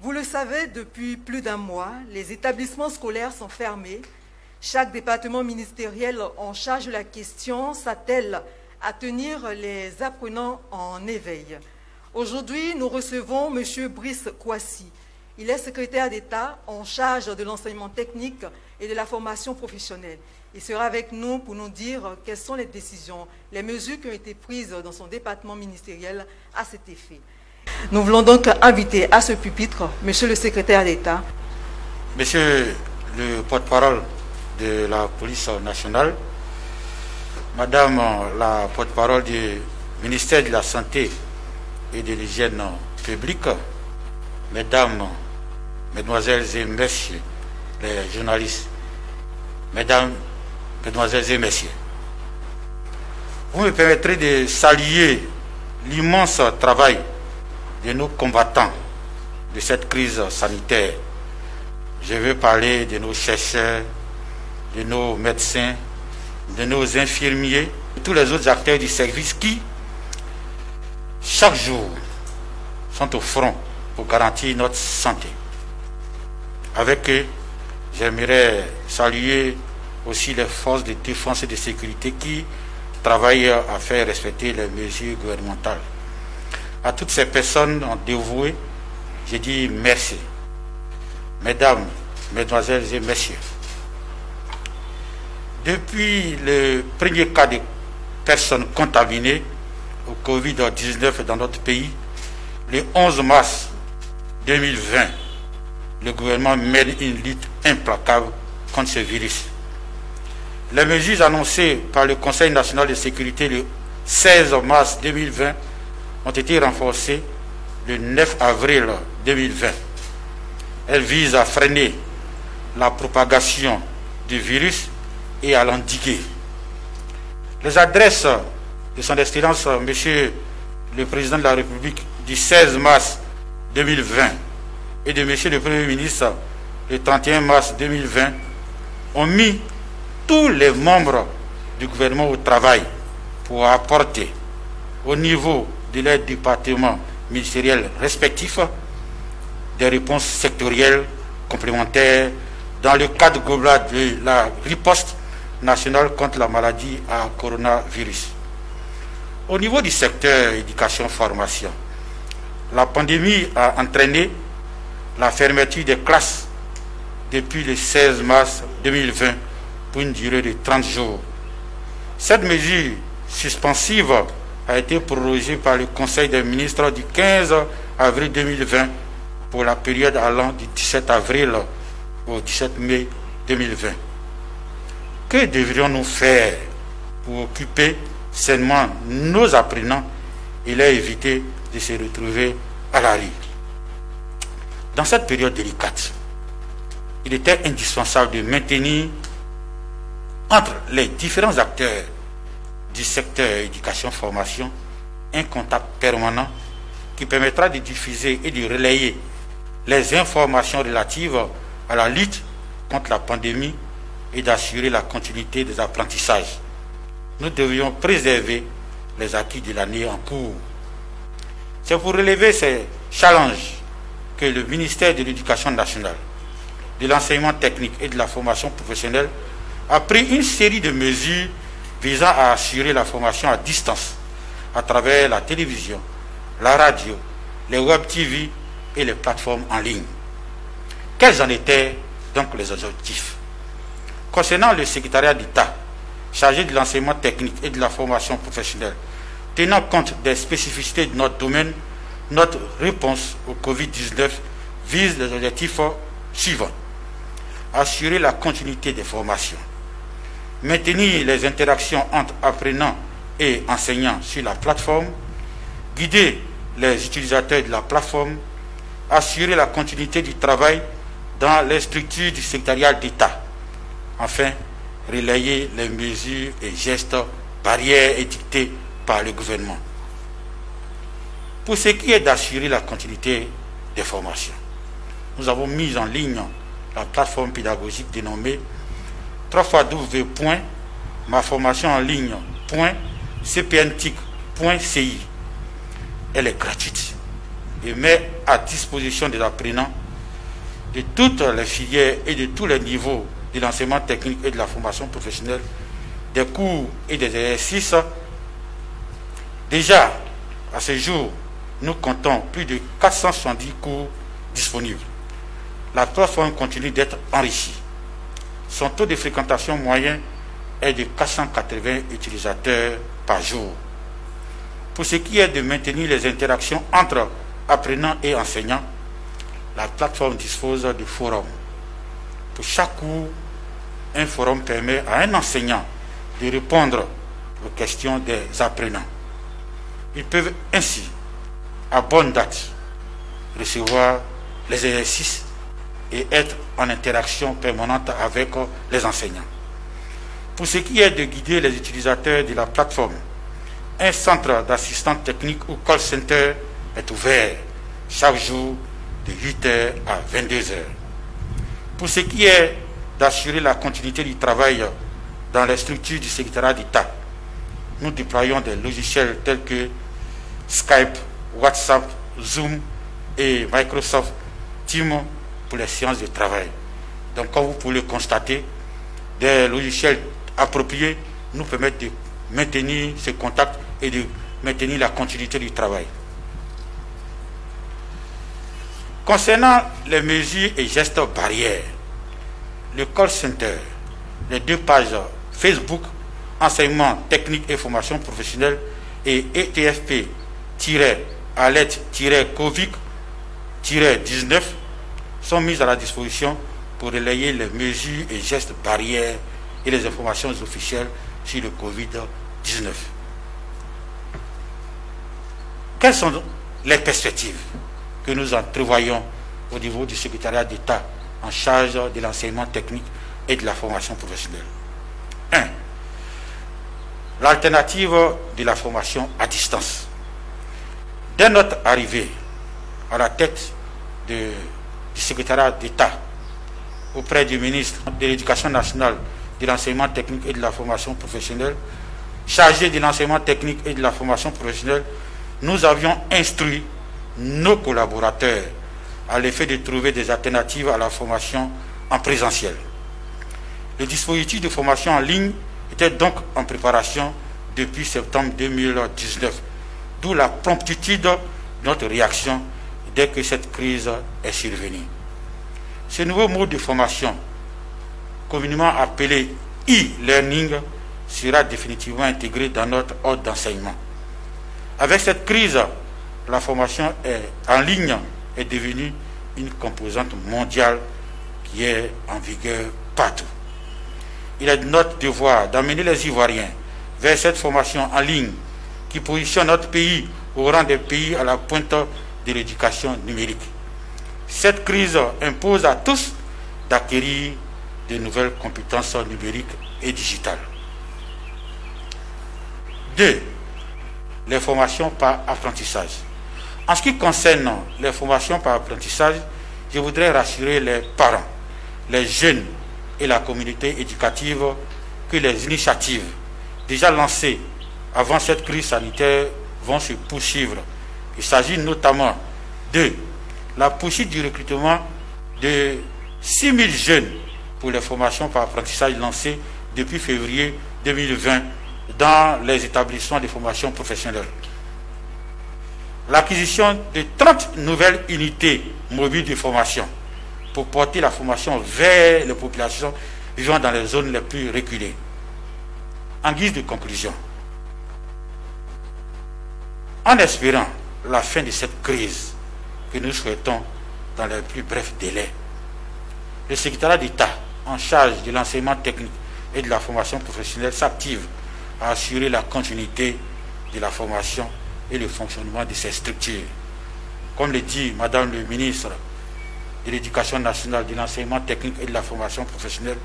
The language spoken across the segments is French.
Vous le savez, depuis plus d'un mois, les établissements scolaires sont fermés. Chaque département ministériel en charge de la question s'attelle à tenir les apprenants en éveil. Aujourd'hui, nous recevons M. Brice Kouassi. Il est secrétaire d'État en charge de l'enseignement technique et de la formation professionnelle. Il sera avec nous pour nous dire quelles sont les décisions, les mesures qui ont été prises dans son département ministériel à cet effet. Nous voulons donc inviter à ce pupitre Monsieur le secrétaire d'État. Monsieur le porte-parole de la police nationale, Madame la porte-parole du ministère de la Santé et de l'hygiène publique, Mesdames, Mesdemoiselles et Messieurs les journalistes, Mesdames, Mesdemoiselles et Messieurs, vous me permettrez de saluer l'immense travail de nos combattants de cette crise sanitaire. Je veux parler de nos chercheurs, de nos médecins, de nos infirmiers, de tous les autres acteurs du service qui, chaque jour, sont au front pour garantir notre santé. Avec eux, j'aimerais saluer aussi les forces de défense et de sécurité qui travaillent à faire respecter les mesures gouvernementales. À toutes ces personnes dévouées, je dis merci. Mesdames, Mesdemoiselles et Messieurs, depuis le premier cas de personnes contaminées au Covid-19 dans notre pays, le 11 mars 2020, le gouvernement mène une lutte implacable contre ce virus. Les mesures annoncées par le Conseil national de sécurité le 16 mars 2020 ont été renforcées le 9 avril 2020. Elles visent à freiner la propagation du virus et à l'endiguer. Les adresses de son Excellence, Monsieur le Président de la République, du 16 mars 2020 et de Monsieur le Premier ministre, le 31 mars 2020, ont mis tous les membres du gouvernement au travail pour apporter au niveau de leurs départements ministériels respectifs des réponses sectorielles complémentaires dans le cadre global de la riposte nationale contre la maladie à coronavirus. Au niveau du secteur éducation-formation, la pandémie a entraîné la fermeture des classes depuis le 16 mars 2020 pour une durée de 30 jours. Cette mesure suspensive a été prorogée par le Conseil des ministres du 15 avril 2020 pour la période allant du 17 avril au 17 mai 2020. Que devrions-nous faire pour occuper sainement nos apprenants et leur éviter de se retrouver à la rue? Dans cette période délicate, il était indispensable de maintenir entre les différents acteurs du secteur éducation-formation un contact permanent qui permettra de diffuser et de relayer les informations relatives à la lutte contre la pandémie et d'assurer la continuité des apprentissages. Nous devions préserver les acquis de l'année en cours. C'est pour relever ces challenges que le ministère de l'Éducation nationale, de l'enseignement technique et de la formation professionnelle a pris une série de mesures visant à assurer la formation à distance à travers la télévision, la radio, les web TV et les plateformes en ligne. Quels en étaient donc les objectifs? Concernant le secrétariat d'État chargé de l'enseignement technique et de la formation professionnelle, tenant compte des spécificités de notre domaine, notre réponse au Covid-19 vise les objectifs suivants. Assurer la continuité des formations, maintenir les interactions entre apprenants et enseignants sur la plateforme, guider les utilisateurs de la plateforme, assurer la continuité du travail dans les structures du secrétariat d'État. Enfin, relayer les mesures et gestes barrières édictées par le gouvernement. Pour ce qui est d'assurer la continuité des formations, nous avons mis en ligne la plateforme pédagogique dénommée www.maformationenligne.cpntic.ci. Elle est gratuite. et met à disposition des apprenants de toutes les filières et de tous les niveaux de l'enseignement technique et de la formation professionnelle des cours et des exercices. Déjà, à ce jour, nous comptons plus de 470 cours disponibles. La plateforme continue d'être enrichie. Son taux de fréquentation moyen est de 480 utilisateurs par jour. Pour ce qui est de maintenir les interactions entre apprenants et enseignants, la plateforme dispose de forums. Pour chaque cours, un forum permet à un enseignant de répondre aux questions des apprenants. Ils peuvent ainsi, à bonne date, recevoir les exercices et être en interaction permanente avec les enseignants. Pour ce qui est de guider les utilisateurs de la plateforme, un centre d'assistance technique ou call center est ouvert chaque jour de 8h à 22h. Pour ce qui est d'assurer la continuité du travail dans les structures du secrétariat d'État, nous déployons des logiciels tels que Skype, WhatsApp, Zoom et Microsoft Teams pour les séances de travail. Donc, comme vous pouvez le constater, des logiciels appropriés nous permettent de maintenir ce contact et de maintenir la continuité du travail. Concernant les mesures et gestes barrières, le call center, les 2 pages Facebook, enseignement technique et formation professionnelle, et ETFP-alerte-COVID-19 sont mises à la disposition pour relayer les mesures et gestes barrières et les informations officielles sur le COVID-19. Quelles sont les perspectives que nous entrevoyons au niveau du secrétariat d'État en charge de l'enseignement technique et de la formation professionnelle? 1. L'alternative de la formation à distance. Dès notre arrivée à la tête du secrétariat d'État auprès du ministre de l'Éducation nationale, de l'enseignement technique et de la formation professionnelle, chargé de l'enseignement technique et de la formation professionnelle, nous avions instruit nos collaborateurs à l'effet de trouver des alternatives à la formation en présentiel. Le dispositif de formation en ligne était donc en préparation depuis septembre 2019, d'où la promptitude de notre réaction dès que cette crise est survenue. Ce nouveau mode de formation, communément appelé e-learning, sera définitivement intégré dans notre ordre d'enseignement. Avec cette crise, la formation en ligne est devenue une composante mondiale qui est en vigueur partout. Il est de notre devoir d'amener les Ivoiriens vers cette formation en ligne qui positionne notre pays au rang des pays à la pointe de l'éducation numérique. Cette crise impose à tous d'acquérir de nouvelles compétences numériques et digitales. 2. Les formations par apprentissage. En ce qui concerne les formations par apprentissage, je voudrais rassurer les parents, les jeunes et la communauté éducative que les initiatives déjà lancées avant cette crise sanitaire vont se poursuivre. Il s'agit notamment de la poursuite du recrutement de 6 000 jeunes pour les formations par apprentissage lancées depuis février 2020 dans les établissements de formation professionnelle. L'acquisition de 30 nouvelles unités mobiles de formation pour porter la formation vers les populations vivant dans les zones les plus reculées. En guise de conclusion, en espérant la fin de cette crise que nous souhaitons dans les plus brefs délais, le secrétariat d'État en charge de l'enseignement technique et de la formation professionnelle s'active à assurer la continuité de la formation et le fonctionnement de ces structures. Comme le dit Madame le ministre de l'Éducation nationale, de l'enseignement technique et de la formation professionnelle,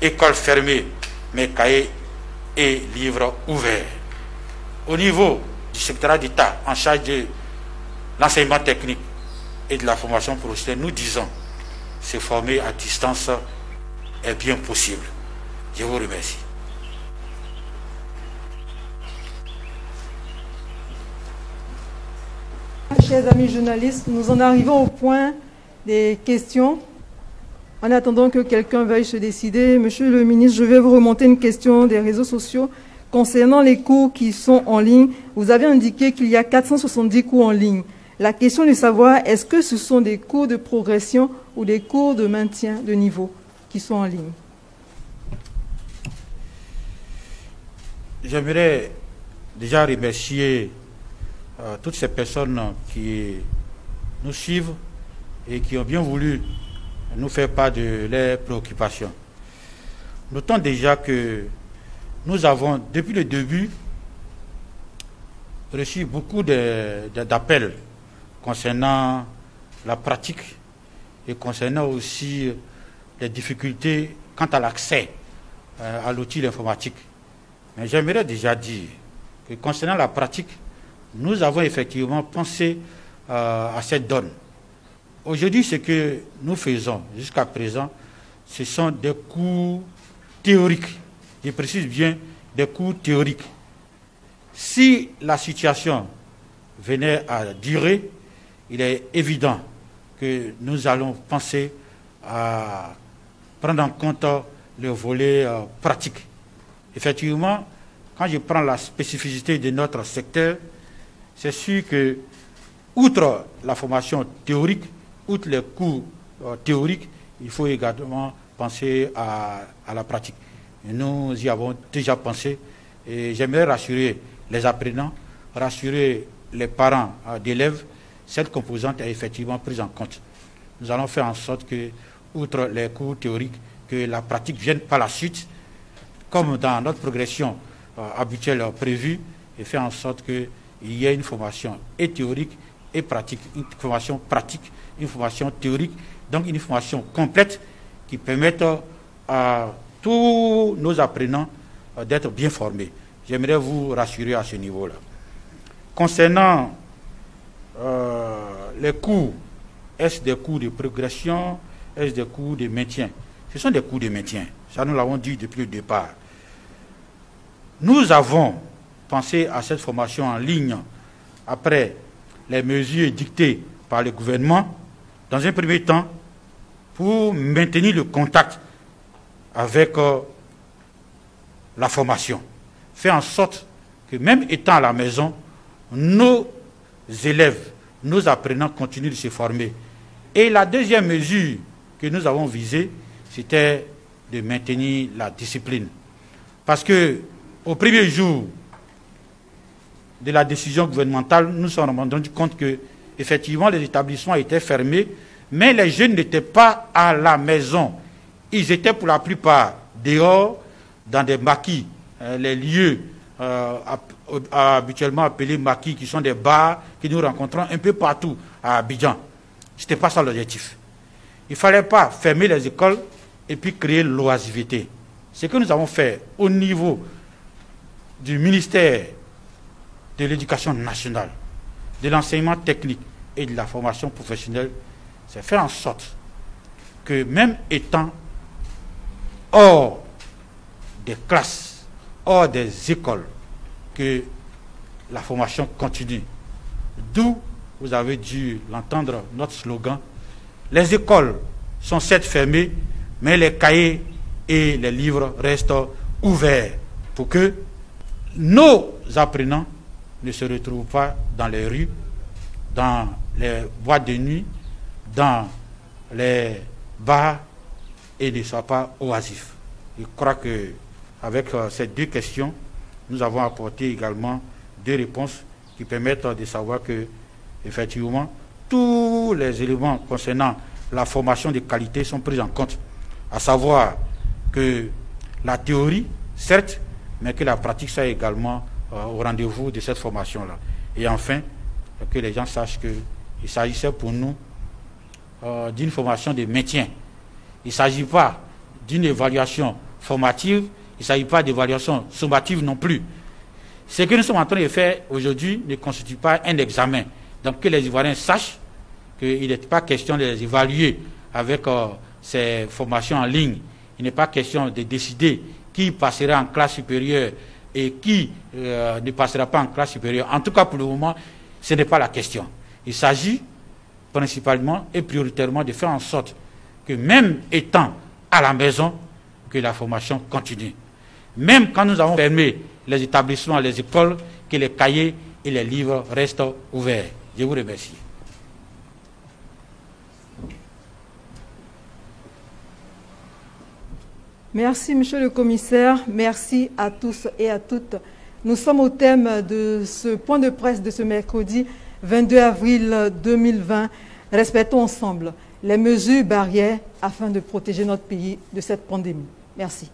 école fermée, mais cahiers et livres ouverts. Au niveau du secrétariat d'État en charge de l'enseignement technique et de la formation professionnelle, nous disons se former à distance est bien possible. Je vous remercie. Chers amis journalistes, nous en arrivons au point des questions. En attendant que quelqu'un veuille se décider, Monsieur le ministre, je vais vous remonter une question des réseaux sociaux concernant les cours qui sont en ligne. Vous avez indiqué qu'il y a 470 cours en ligne. La question est de savoir, est-ce que ce sont des cours de progression ou des cours de maintien de niveau qui sont en ligne? J'aimerais déjà remercier toutes ces personnes qui nous suivent et qui ont bien voulu nous faire part de leurs préoccupations. Notons déjà que nous avons, depuis le début, reçu beaucoup d'appels concernant la pratique et concernant aussi les difficultés quant à l'accès à l'outil informatique. Mais j'aimerais déjà dire que concernant la pratique, nous avons effectivement pensé à cette donne. Aujourd'hui, ce que nous faisons jusqu'à présent, ce sont des cours théoriques. Je précise bien, des cours théoriques. Si la situation venait à durer, il est évident que nous allons penser à prendre en compte le volet pratique. Effectivement, quand je prends la spécificité de notre secteur, c'est sûr que, outre la formation théorique, outre les cours théoriques, il faut également penser à la pratique. Et nous y avons déjà pensé et j'aimerais rassurer les apprenants, rassurer les parents d'élèves. Cette composante est effectivement prise en compte. Nous allons faire en sorte que, outre les cours théoriques, que la pratique vienne par la suite, comme dans notre progression habituelle prévue, et faire en sorte qu'il y ait une formation et théorique et pratique, une formation pratique, une formation théorique, donc une formation complète qui permette à tous nos apprenants d'être bien formés. J'aimerais vous rassurer à ce niveau-là. Concernant les cours, est-ce des cours de progression, est-ce des cours de maintien? Ce sont des cours de maintien. Ça, nous l'avons dit depuis le départ. Nous avons pensé à cette formation en ligne après les mesures dictées par le gouvernement, dans un premier temps, pour maintenir le contact avec la formation. Faire en sorte que même étant à la maison, nos élèves, nos apprenants continuent de se former. Et la deuxième mesure que nous avons visée, c'était de maintenir la discipline. Parce que au premier jour de la décision gouvernementale, nous nous sommes rendus compte que effectivement les établissements étaient fermés, mais les jeunes n'étaient pas à la maison. Ils étaient pour la plupart dehors, dans des maquis, les lieux habituellement appelés maquis, qui sont des bars que nous rencontrons un peu partout à Abidjan. Ce n'était pas ça l'objectif. Il ne fallait pas fermer les écoles et puis créer l'oisiveté. Ce que nous avons fait au niveau du ministère de l'Éducation nationale, de l'enseignement technique et de la formation professionnelle, c'est faire en sorte que même étant hors des classes, hors des écoles, que la formation continue. D'où, vous avez dû l'entendre, notre slogan, les écoles sont certes fermées, mais les cahiers et les livres restent ouverts pour que nos apprenants ne se retrouvent pas dans les rues, dans les boîtes de nuit, dans les bars et ne soient pas oisifs. Je crois qu'avec ces deux questions, nous avons apporté également deux réponses qui permettent de savoir que, effectivement, tous les éléments concernant la formation de qualité sont pris en compte. À savoir que la théorie, certes, mais que la pratique soit également au rendez-vous de cette formation-là. Et enfin, que les gens sachent qu'il s'agissait pour nous d'une formation de maintien. Il ne s'agit pas d'une évaluation formative, il ne s'agit pas d'évaluation sommative non plus. Ce que nous sommes en train de faire aujourd'hui ne constitue pas un examen. Donc que les Ivoiriens sachent qu'il n'est pas question de les évaluer avec ces formations en ligne. Il n'est pas question de décider qui passera en classe supérieure et qui ne passera pas en classe supérieure. En tout cas, pour le moment, ce n'est pas la question. Il s'agit principalement et prioritairement de faire en sorte que même étant à la maison, que la formation continue. Même quand nous avons fermé les établissements, les écoles, que les cahiers et les livres restent ouverts. Je vous remercie. Merci, Monsieur le Commissaire. Merci à tous et à toutes. Nous sommes au thème de ce point de presse de ce mercredi 22 avril 2020. Respectons ensemble les mesures barrières afin de protéger notre pays de cette pandémie. Merci.